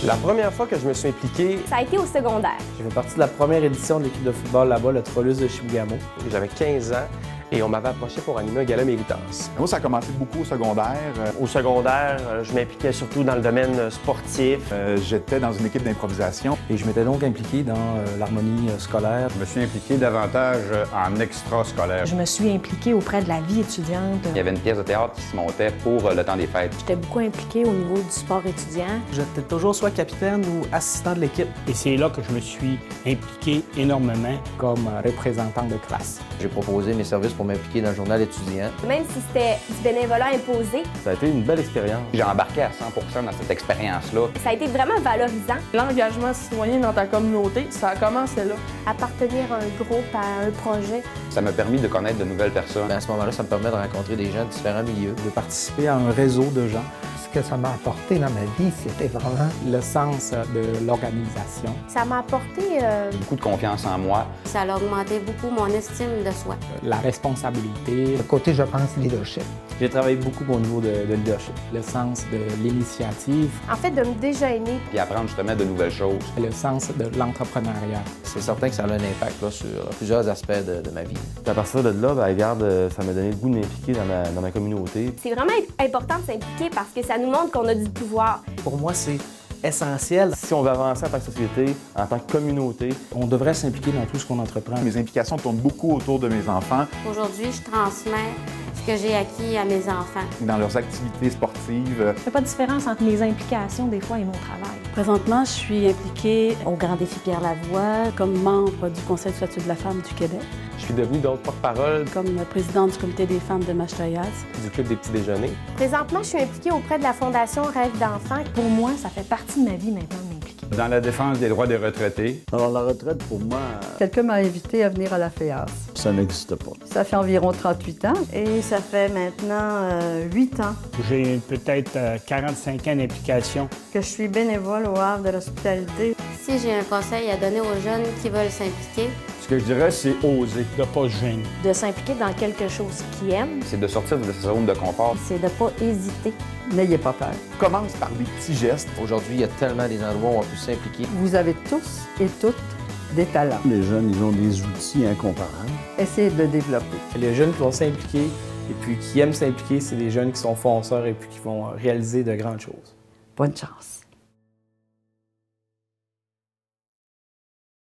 La première fois que je me suis impliqué, Ça a été au secondaire. J'ai fait partie de la première édition de l'équipe de football là-bas, le Trollus de Chibougamau. j'avais 15 ans et on m'avait approché pour animer un gala Méritas. Moi, ça a commencé beaucoup au secondaire. Au secondaire, je m'impliquais surtout dans le domaine sportif. J'étais dans une équipe d'improvisation. Et je m'étais donc impliqué dans l'harmonie scolaire. Je me suis impliqué davantage en extrascolaire. Je me suis impliquée auprès de la vie étudiante. Il y avait une pièce de théâtre qui se montait pour le temps des fêtes. J'étais beaucoup impliquée au niveau du sport étudiant. J'étais toujours soit capitaine ou assistant de l'équipe. Et c'est là que je me suis impliqué énormément. Comme représentant de classe. J'ai proposé mes services pour m'impliquer dans le journal étudiant. Même si c'était du bénévolat imposé, Ça a été une belle expérience. J'ai embarqué à 100% dans cette expérience-là. ça a été vraiment valorisant. L'engagement citoyen dans ta communauté, ça a commencé là. Appartenir à un groupe, à un projet. Ça m'a permis de connaître de nouvelles personnes. À ce moment-là, ça me permet de rencontrer des gens de différents milieux. De participer à un réseau de gens. Ce que ça m'a apporté dans ma vie, c'était vraiment Le sens de l'organisation. Ça m'a apporté Beaucoup de confiance en moi. Ça a augmenté beaucoup mon estime de soi. La responsabilité. le côté, je pense, leadership. J'ai travaillé beaucoup au niveau de leadership. Le sens de l'initiative. en fait de me déjeuner. Puis apprendre justement de nouvelles choses. Le sens de l'entrepreneuriat. C'est certain que ça a un impact là, sur plusieurs aspects de ma vie. À partir de là, ça m'a donné le goût de m'impliquer dans ma communauté. C'est vraiment important de s'impliquer parce que ça nous montre qu'on a du pouvoir. Pour moi, c'est essentiel. Si on veut avancer en tant que société, en tant que communauté, On devrait s'impliquer dans tout ce qu'on entreprend. Mes implications tournent beaucoup autour de mes enfants, Aujourd'hui, je transmets ce que j'ai acquis à mes enfants. dans leurs activités sportives. Il n'y a pas de différence entre mes implications des fois et mon travail. Présentement, je suis impliquée au Grand Défi Pierre Lavoie comme membre du Conseil du statut de la femme du Québec, Je suis devenu donc porte-parole comme présidente du comité des femmes de Machtayas. du club des petits déjeuners. Présentement, je suis impliquée auprès de la Fondation Rêve d'enfant. Pour moi, ça fait partie de ma vie maintenant de m'impliquer. Dans la défense des droits des retraités. Alors, la retraite, pour moi, Quelqu'un m'a invité à venir à la FEAS. ça n'existe pas. Ça fait environ 38 ans et ça fait maintenant 8 ans J'ai peut-être 45 ans d'implication. que je suis bénévole au Havre de l'hospitalité. Si j'ai un conseil à donner aux jeunes qui veulent s'impliquer, Ce que je dirais, c'est oser. De ne pas se gêner. De s'impliquer dans quelque chose qu'ils aiment, C'est de sortir de sa zone de confort. c'est de ne pas hésiter. N'ayez pas peur. Commence par des petits gestes. Aujourd'hui, il y a tellement des endroits où on peut s'impliquer. Vous avez tous et toutes des talents. Les jeunes, ils ont des outils incomparables. Essayez de le développer. Les jeunes qui vont s'impliquer et puis qui aiment s'impliquer, c'est des jeunes qui sont fonceurs et puis qui vont réaliser de grandes choses. Bonne chance.